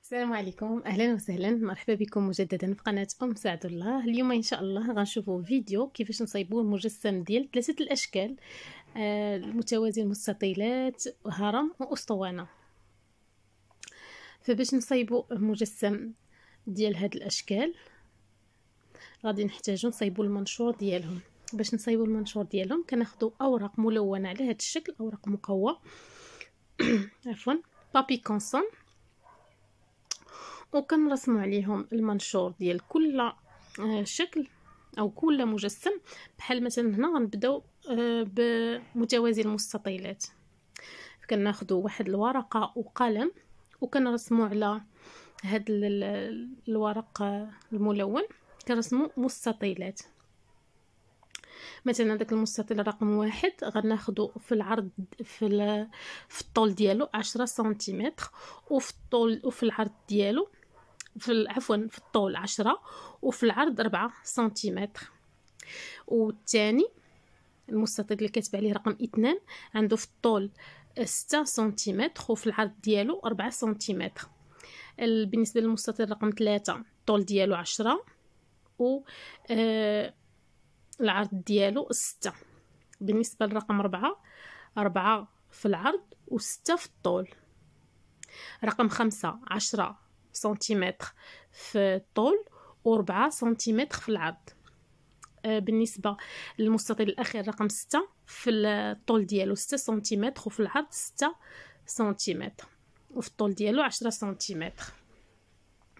السلام عليكم، اهلا وسهلا، مرحبا بكم مجددا في قناه سعد الله. اليوم ان شاء الله غنشوفوا فيديو كيفاش نصايبوا المجسم ديال ثلاثه الاشكال، المتوازي، المستطيلات، هرم واسطوانه. فباش نصايبوا مجسم ديال هاد الاشكال غادي نحتاجوا نصايبوا المنشور ديالهم. باش نصايبوا المنشور ديالهم كناخذوا اوراق ملونه على هاد الشكل، اوراق مقوى عفوا بابي كونسون، وكنرسموا عليهم المنشور ديال كل شكل او كل مجسم. بحال مثلا هنا غنبداو بمتوازي المستطيلات، كناخذوا واحد الورقه وقلم وكنرسموا على هاد الورق الملون، كنرسموا مستطيلات. مثلا داك المستطيل رقم 1 غناخذوا في العرض في الطول ديالو 10 سنتيمتر، وفي الطول وفي العرض ديالو في الطول 10 وفي العرض 4 سنتيمتر. والثاني المستطيل اللي كاتب عليه رقم 2 عنده في الطول 6 سنتيمتر وفي العرض ديالو 4 سنتيمتر. بالنسبه للمستطيل رقم 3 الطول ديالو 10 و العرض ديالو 6. بالنسبه للرقم 4 في العرض و6 في الطول. رقم 5 10 سنتيمتر في الطول و4 سنتيمتر في العرض. بالنسبه للمستطيل الاخير رقم 6 في الطول ديالو 6 سنتيمتر وفي العرض 6 سنتيمتر وفي الطول ديالو 10 سنتيمتر.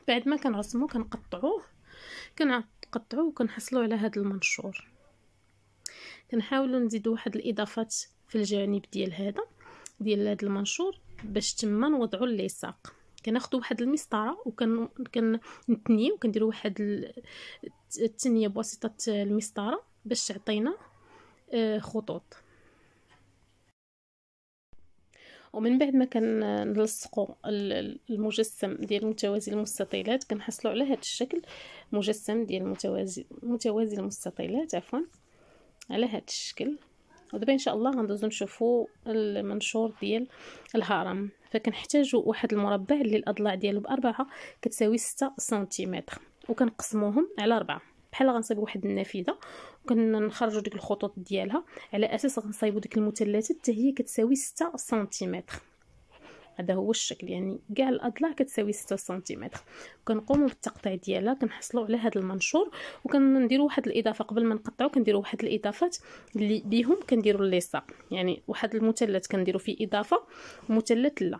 بعد ما كنرسمو كنقطعوه وكنحصلوا على هذا المنشور. كنحاولوا نزيدوا واحد الاضافات في الجانب ديال هذا المنشور باش تما نوضعوا اللصاق. كناخذوا واحد المسطره وكنتنيو وكنديروا واحد التنيه بواسطه المسطره باش تعطينا خطوط. ومن بعد ما كنلصقوا المجسم ديال متوازي المستطيلات كنحصلوا على هذا الشكل، مجسم ديال متوازي المستطيلات عفوا على هذا الشكل. ودابا ان شاء الله غندوزو نشوفوا المنشور ديال الهرم. فكنحتاجوا واحد المربع اللي الاضلاع ديالو ب4 كتساوي 6 سنتيمتر، وكنقسموهم على 4 بحال غنصايبوا واحد النافذه وكنخرجوا ديك الخطوط ديالها على اساس غنصايبوا ديك المثلثات حتى هي كتساوي 6 سنتيمتر. هذا هو الشكل، يعني كاع الاضلاع كتساوي 6 سنتيمتر. وكنقوموا بالتقطيع ديالها، كنحصلوا على هذا المنشور وكنديروا واحد الاضافه قبل ما نقطعوا. كنديروا واحد الاضافات اللي بهم كنديروا اللصاق، يعني واحد المثلث كنديروا فيه اضافه ومثلث لا.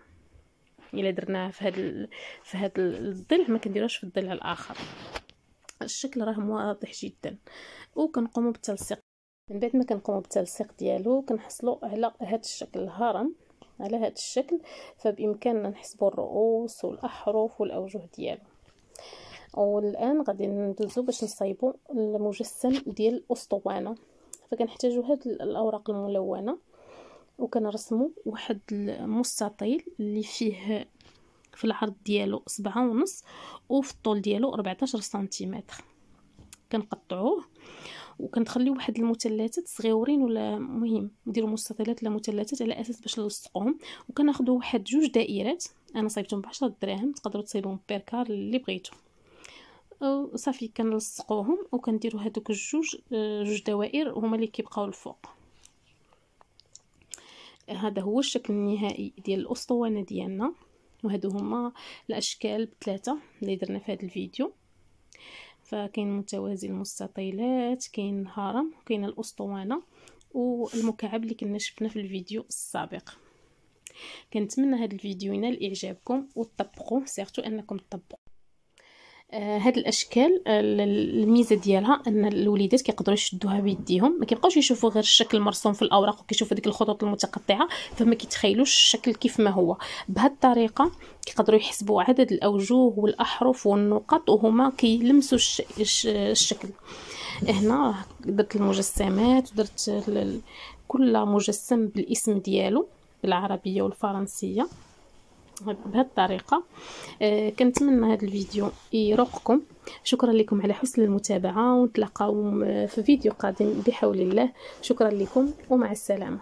الا درناه في هذا الضلع ما كنديروش في الضلع الاخر. الشكل راه واضح جدا. وكنقوموا بالتلصيق. من بعد ما كنقوموا بالتلصيق ديالو كنحصلوا على هذا الشكل الهرم على هذا الشكل. فبامكاننا نحسبوا الرؤوس والاحرف والاوجه ديالو. والان غادي ندوزو باش نصايبوا المجسم ديال الاسطوانه. فكنحتاجوا هاد الاوراق الملونه وكنرسموا واحد المستطيل اللي فيه في العرض ديالو 7.5 وفي الطول ديالو 14 سنتيمتر. كنقطعوه وكنخليو واحد المثلثات صغيورين، ولا مهم نديروا مستطيلات ولا مثلثات على اساس باش نلصقوهم. وكناخذوا واحد 2 دائرات، انا صايبتهم ب10 دراهم، تقدروا تصايبوهم بيركار اللي بغيتو. وصافي كنلصقوهم وكنديروا هذوك جوج دوائر هما اللي كيبقاو الفوق. هذا هو الشكل النهائي ديال الاسطوانه ديالنا. وهادو هما الاشكال ب3 اللي درنا في هذا الفيديو. فكاين متوازي المستطيلات، كاين الهرم، وكاين الاسطوانه، والمكعب اللي كنا شفنا في الفيديو السابق. كنتمنى هذا الفيديو ينال اعجابكم وتطبقوه، سيرتو انكم تطبقوا هاد الاشكال. الميزه ديالها ان الوليدات كيقدروا يشدوها بيديهم، ما كيبقاوش يشوفوا غير الشكل المرسوم في الاوراق وكيشوفوا ديك الخطوط المتقطعه فما كيتخيلوش الشكل كيف ما هو. بهذه الطريقه كيقدروا يحسبوا عدد الاوجه والاحرف والنقط وهما كيلمسوا الشكل. هنا درت المجسمات ودرت كل مجسم بالاسم ديالو بالعربيه والفرنسيه بهذه الطريقه. كنتمنى هذا الفيديو يروقكم. شكرا لكم على حسن المتابعه، ونتلاقاو في فيديو قادم بحول الله. شكرا لكم ومع السلامه.